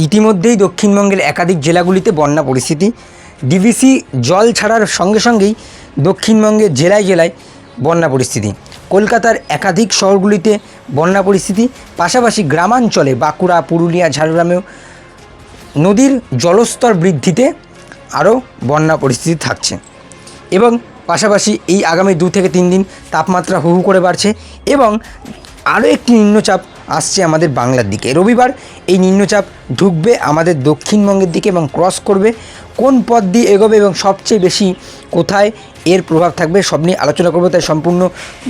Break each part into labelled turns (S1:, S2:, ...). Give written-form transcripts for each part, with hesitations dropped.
S1: ইতিমধ্যেই দক্ষিণবঙ্গের একাধিক জেলাগুলিতে বন্যা পরিস্থিতি। ডিভিসি জল ছাড়ার সঙ্গে সঙ্গেই দক্ষিণবঙ্গের জেলায় জেলায় বন্যা পরিস্থিতি। কলকাতার একাধিক শহরগুলিতে বন্যা পরিস্থিতি, পাশাপাশি গ্রামাঞ্চলে বাঁকুড়া, পুরুলিয়া, ঝাড়গ্রামেও নদীর জলস্তর বৃদ্ধিতে আরও বন্যা পরিস্থিতি থাকছে। এবং পাশাপাশি এই আগামী 2 থেকে 3 দিন তাপমাত্রা হু হু করে বাড়ছে এবং আরও একটি নিম্নচাপ আসছে আমাদের বাংলার দিকে। রবিবার এই নিম্নচাপ ঢুকবে আমাদের দক্ষিণবঙ্গের দিকে এবং ক্রস করবে। কোন পথ দিয়ে এগোবে এবং সবচেয়ে বেশি কোথায় এর প্রভাব থাকবে সব নিয়ে আলোচনা করবো। তাই সম্পূর্ণ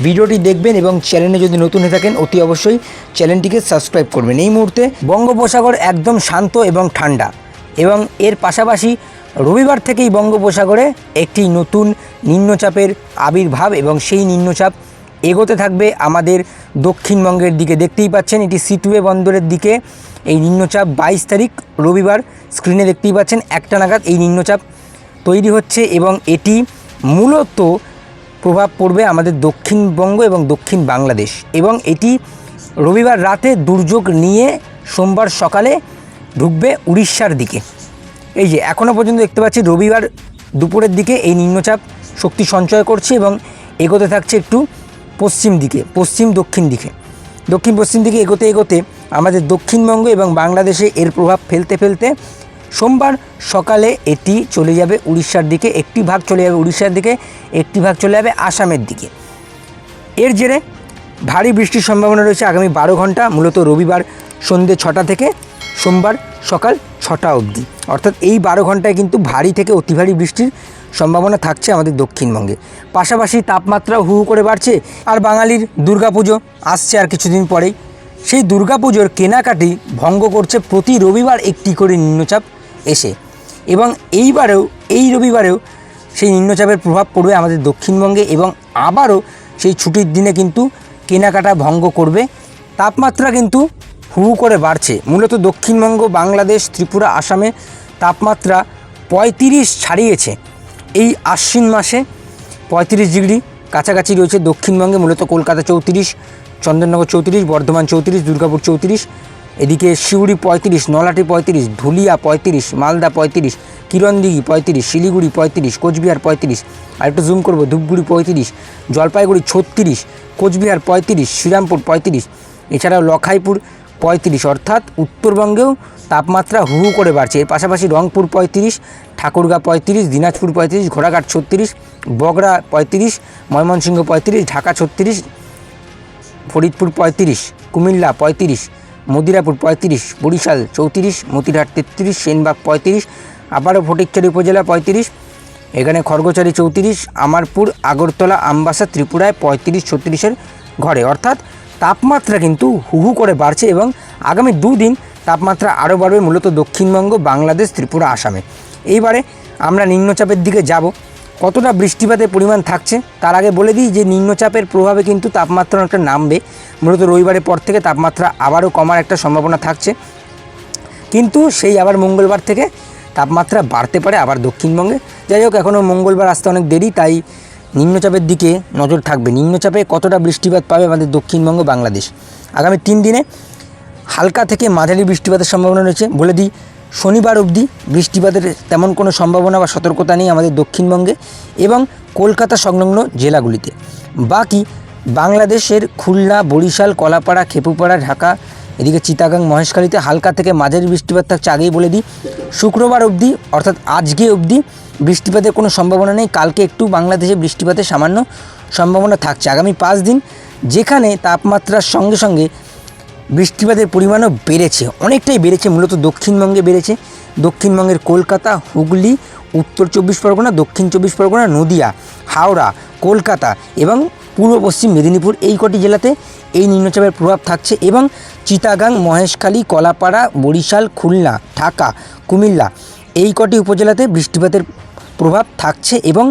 S1: ভিডিওটি দেখবেন এবং চ্যানেলে যদি নতুন হয়ে থাকেন অতি অবশ্যই চ্যানেলটিকে সাবস্ক্রাইব করবেন। এই মুহূর্তে বঙ্গোপসাগর একদম শান্ত এবং ঠান্ডা এবং এর পাশাপাশি রবিবার থেকেই বঙ্গোপসাগরে একটি নতুন নিম্নচাপের আবির্ভাব এবং সেই নিম্নচাপ এগোতে থাকবে আমাদের দক্ষিণবঙ্গের দিকে। দেখতেই পাচ্ছেন এটি সিটওয়ে বন্দরের দিকে এই নিম্নচাপ 22 তারিখ রবিবার স্ক্রিনে দেখতেই পাচ্ছেন 1টা নাগাদ এই নিম্নচাপ তৈরি হচ্ছে এবং এটি মূলত প্রভাব পড়বে আমাদের দক্ষিণবঙ্গ এবং দক্ষিণ বাংলাদেশ এবং এটি রবিবার রাতে দুর্যোগ নিয়ে সোমবার সকালে ঢুকবে উড়িষ্যার দিকে। এই যে এখনও পর্যন্ত দেখতে পাচ্ছি রবিবার দুপুরের দিকে এই নিম্নচাপ শক্তি সঞ্চয় করছে এবং এগোতে থাকছে একটু পশ্চিম দিকে, দক্ষিণ দিকে, দক্ষিণ পশ্চিম দিকে এগোতে এগোতে আমাদের দক্ষিণবঙ্গ এবং বাংলাদেশে এর প্রভাব ফেলতে ফেলতে সোমবার সকালে এটি চলে যাবে উড়িষ্যার দিকে। একটি ভাগ চলে যাবে উড়িষ্যার দিকে, একটি ভাগ চলে যাবে আসামের দিকে। এর জেরে ভারী বৃষ্টির সম্ভাবনা রয়েছে আগামী 12 ঘন্টা, মূলত রবিবার সন্ধ্যে 6টা থেকে সোমবার সকাল 6টা অবধি। অর্থাৎ এই 12 ঘন্টায় কিন্তু ভারী থেকে অতি ভারী বৃষ্টির সম্ভাবনা থাকছে আমাদের দক্ষিণবঙ্গে। পাশাপাশি তাপমাত্রা হু হু করে বাড়ছে। আর বাঙালির দুর্গাপুজো আসছে আর কিছুদিন পরেই। সেই দুর্গাপুজোর কেনাকাটি ভঙ্গ করছে প্রতি রবিবার একটি করে নিম্নচাপ এসে এবং এই রবিবারেও সেই নিম্নচাপের প্রভাব পড়বে আমাদের দক্ষিণবঙ্গে এবং আবারও সেই ছুটির দিনে কিন্তু কেনাকাটা ভঙ্গ করবে। তাপমাত্রা কিন্তু হু হু করে বাড়ছে। মূলত দক্ষিণবঙ্গ, বাংলাদেশ, ত্রিপুরা, আসামে তাপমাত্রা 35 ছাড়িয়েছে। এই আশ্বিন মাসে 35 ডিগ্রি কাছাকাছি রয়েছে দক্ষিণবঙ্গে। মূলত কলকাতা 34, চন্দননগর 34, বর্ধমান 34, দুর্গাপুর 34, এদিকে সিউড়ি 35, নলহাটি 35, ধুলিয়া 35, মালদা 35, কিরণদিঘি 35, শিলিগুড়ি 35, কোচবিহার 35, আর একটু জুম করব, ধূপগুড়ি 35, জলপাইগুড়ি 36, কোচবিহার 35, শ্রীরামপুর 35, এছাড়াও লখাইপুর 35। অর্থাৎ উত্তরবঙ্গেও তাপমাত্রা হু হু করে বাড়ছে। এর পাশাপাশি রংপুর 35, ঠাকুরগাঁ 35, দিনাজপুর 35, ঘোড়াঘাট 36, বগরা 35, ময়মনসিংহ 35, ঢাকা 36, ফরিদপুর 35, কুমিল্লা 35, মদিরাপুর 35, বরিশাল 34, মতিরহাট 33, সেনবাগ 35, আবারও ফটিকছড়ি উপজেলা 35, এখানে খড়গোচারি 34, আমারপুর, আগরতলা, আমবাসা, ত্রিপুরায় 35-36-এর ঘরে। অর্থাৎ তাপমাত্রা কিন্তু হু হু করে বাড়ছে এবং আগামী 2 দিন তাপমাত্রা আরও বাড়বে মূলত দক্ষিণবঙ্গ, বাংলাদেশ, ত্রিপুরা, আসামে। এইবারে আমরা নিম্নচাপের দিকে যাব। কতটা বৃষ্টিপাতের পরিমাণ থাকছে তার আগে বলে দিই যে নিম্নচাপের প্রভাবে কিন্তু তাপমাত্রা অনেকটা নামবে। মূলত রবিবারের পর থেকে তাপমাত্রা আবারও কমার একটা সম্ভাবনা থাকছে, কিন্তু সেই আবার মঙ্গলবার থেকে তাপমাত্রা বাড়তে পারে আবার দক্ষিণবঙ্গে। যাই হোক, এখনও মঙ্গলবার আসতে অনেক দেরি, তাই নিম্নচাপের দিকে নজর থাকবে। নিম্নচাপে কতটা বৃষ্টিপাত পাবে আমাদের দক্ষিণবঙ্গ, বাংলাদেশ। আগামী 3 দিনে হালকা থেকে মাঝারি বৃষ্টিপাতের সম্ভাবনা রয়েছে। বলে দিই, শনিবার অবধি বৃষ্টিপাতের তেমন কোনো সম্ভাবনা বা সতর্কতা নেই আমাদের দক্ষিণবঙ্গে এবং কলকাতা সংলগ্ন জেলাগুলিতে। বাকি বাংলাদেশের খুলনা, বরিশাল, কলাপাড়া, খেপুপাড়া, ঢাকা, এদিকে চিটাগাং, মহেশখালীতে হালকা থেকে মাঝারি বৃষ্টিপাত থাকছে। আগেই বলে দিই, শুক্রবার অবধি অর্থাৎ আজকে অবধি বৃষ্টিপাতের কোনো সম্ভাবনা নেই। কালকে একটু বাংলাদেশে বৃষ্টিপাতের সামান্য সম্ভাবনা থাকছে। আগামী 5 দিন যেখানে তাপমাত্রার সঙ্গে সঙ্গে বৃষ্টিপাতের পরিমাণও বেড়েছে, অনেকটাই বেড়েছে, মূলত দক্ষিণবঙ্গে বেড়েছে। দক্ষিণবঙ্গের কলকাতা, হুগলি, উত্তর 24 পরগনা, দক্ষিণ 24 পরগনা, নদিয়া, হাওড়া, কলকাতা এবং পূর্ব পশ্চিম মেদিনীপুর, এই কটি জেলাতে এই নিম্নচাপের প্রভাব থাকছে এবং চিটাগাং, মহেশখালী, কলাপাড়া, বরিশাল, খুলনা, ঢাকা, কুমিল্লা, এই কটি উপজেলাতে বৃষ্টিপাতের প্রভাব থাকছে এবং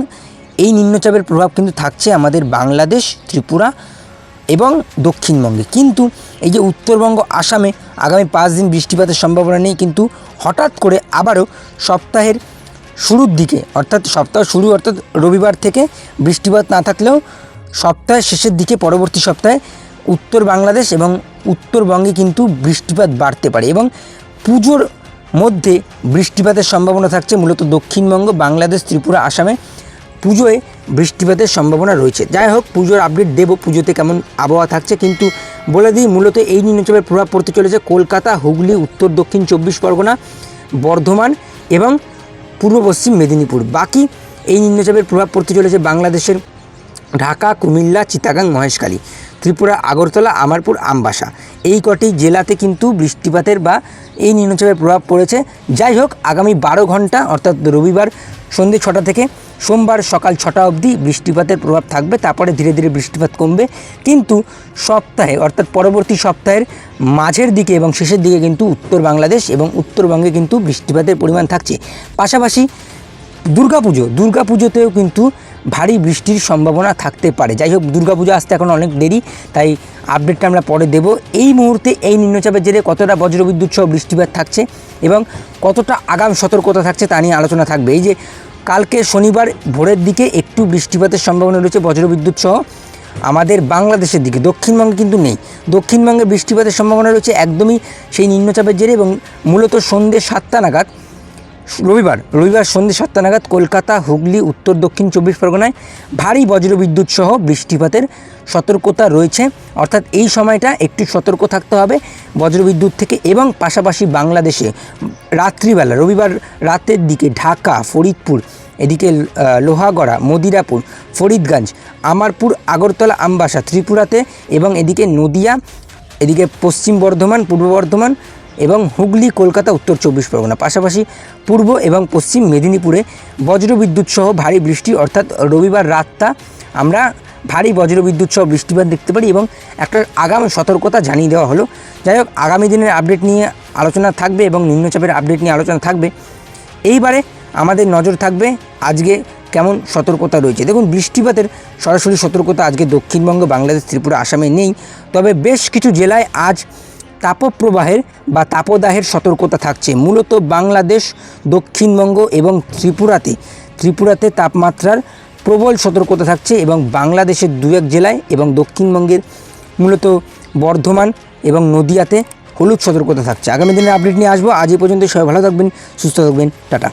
S1: এই নিম্নচাপের প্রভাব কিন্তু থাকছে আমাদের বাংলাদেশ, ত্রিপুরা এবং দক্ষিণবঙ্গে। কিন্তু এই যে উত্তরবঙ্গ, আসামে আগামী 5 দিন বৃষ্টিপাতের সম্ভাবনা নেই, কিন্তু হঠাৎ করে আবারও সপ্তাহের শুরুর দিকে অর্থাৎ রবিবার থেকে বৃষ্টিপাত না থাকলেও সপ্তাহের শেষের দিকে পরবর্তী সপ্তাহে উত্তর বাংলাদেশ এবং উত্তরবঙ্গে কিন্তু বৃষ্টিপাত বাড়তে পারে এবং পুজোর মধ্যে বৃষ্টিপাতের সম্ভাবনা থাকছে মূলত দক্ষিণবঙ্গ, বাংলাদেশ, ত্রিপুরা, আসামে পুজোয় বৃষ্টিপাতের সম্ভাবনা রয়েছে। যাই হোক, পুজোর আপডেট দেব, পুজোতে কেমন আবহাওয়া থাকছে। কিন্তু বলে দিই, মূলত এই নিম্নচাপের প্রভাব পড়তে চলেছে কলকাতা, হুগলি, উত্তর দক্ষিণ 24 পরগনা, বর্ধমান এবং পূর্ব পশ্চিম মেদিনীপুর। বাকি এই নিম্নচাপের প্রভাব পড়তে চলেছে বাংলাদেশের ঢাকা, কুমিল্লা, চিটাগাং, মহেশখালী, ত্রিপুরা, আগরতলা, আমারপুর, আমবাসা, এই কটি জেলাতে কিন্তু বৃষ্টিপাতের বা এই নিম্নচাপের প্রভাব পড়েছে। যাই হোক, আগামী 12 ঘন্টা অর্থাৎ রবিবার সন্ধ্যে 6টা থেকে সোমবার সকাল 6টা অবধি বৃষ্টিপাতের প্রভাব থাকবে। তারপরে ধীরে ধীরে বৃষ্টিপাত কমবে। কিন্তু সপ্তাহে অর্থাৎ পরবর্তী সপ্তাহের মাঝের দিকে এবং শেষের দিকে কিন্তু উত্তর বাংলাদেশ এবং উত্তরবঙ্গে কিন্তু বৃষ্টিপাতের পরিমাণ থাকছে। পাশাপাশি দুর্গাপুজোতেও কিন্তু ভারী বৃষ্টির সম্ভাবনা থাকতে পারে। যাই হোক, দুর্গাপুজো আসতে এখন অনেক দেরি, তাই আপডেটটা আমরা পরে দেব। এই মুহূর্তে এই নিম্নচাপের জেরে কতটা বজ্রবিদ্যুৎ সহ বৃষ্টিপাত থাকছে এবং কতটা আগাম সতর্কতা থাকছে তা নিয়ে আলোচনা থাকবে। এই যে কালকে শনিবার ভোরের দিকে একটু বৃষ্টিপাতের সম্ভাবনা রয়েছে বজ্রবিদ্যুৎ সহ আমাদের বাংলাদেশের দিকে, দক্ষিণবঙ্গে কিন্তু নেই। দক্ষিণবঙ্গে বৃষ্টিপাতের সম্ভাবনা রয়েছে একদমই সেই নিম্নচাপের জেরে এবং মূলত সন্ধ্যে 7টা নাগাদ রবিবার সন্ধ্যে 7টা নাগাদ কলকাতা, হুগলি, উত্তর দক্ষিণ 24 পরগনায় ভারী বজ্রবিদ্যুৎ সহ বৃষ্টিপাতের সতর্কতা রয়েছে। অর্থাৎ এই সময়টা একটু সতর্ক থাকতে হবে বজ্রবিদ্যুৎ থেকে। এবং পাশাপাশি বাংলাদেশে রাত্রিবেলা রবিবার রাতের দিকে ঢাকা, ফরিদপুর, এদিকে লোহাগড়া, মদিরাপুর, ফরিদগঞ্জ, আমারপুর, আগরতলা, আমবাসা, ত্রিপুরাতে এবং এদিকে নদিয়া, এদিকে পশ্চিম বর্ধমান, পূর্ব বর্ধমান এবং হুগলি, কলকাতা, উত্তর 24 পরগনা, পাশাপাশি পূর্ব এবং পশ্চিম মেদিনীপুরে বজ্রবিদ্যুৎ সহ ভারী বৃষ্টি। অর্থাৎ রবিবার রাতটা আমরা ভারী বজ্রবিদ্যুৎ সহ বৃষ্টিপাত দেখতে পারি এবং একটা আগাম সতর্কতা জানিয়ে দেওয়া হলো। যাই হোক, আগামী দিনের আপডেট নিয়ে আলোচনা থাকবে এবং নিম্নচাপের আপডেট নিয়ে আলোচনা থাকবে। এইবারে আমাদের নজর থাকবে আজকে কেমন সতর্কতা রয়েছে। দেখুন, বৃষ্টিপাতের সরাসরি সতর্কতা আজকে দক্ষিণবঙ্গ, বাংলাদেশ, ত্রিপুরা, আসামে নেই। তবে বেশ কিছু জেলায় আজ তাপপ্রবাহের বা তাপদাহের সতর্কতা থাকছে। মূলত বাংলাদেশ, দক্ষিণবঙ্গ এবং ত্রিপুরাতে তাপমাত্রার প্রবল সতর্কতা থাকছে এবং বাংলাদেশের 2-1 জেলায় এবং দক্ষিণবঙ্গের মূলত বর্ধমান এবং নদিয়াতে হলুদ সতর্কতা থাকছে। আগামী দিনের আপডেট নিয়ে আসবো। আজ এই পর্যন্ত, সবাই ভালো থাকবেন, সুস্থ থাকবেন, টাটা।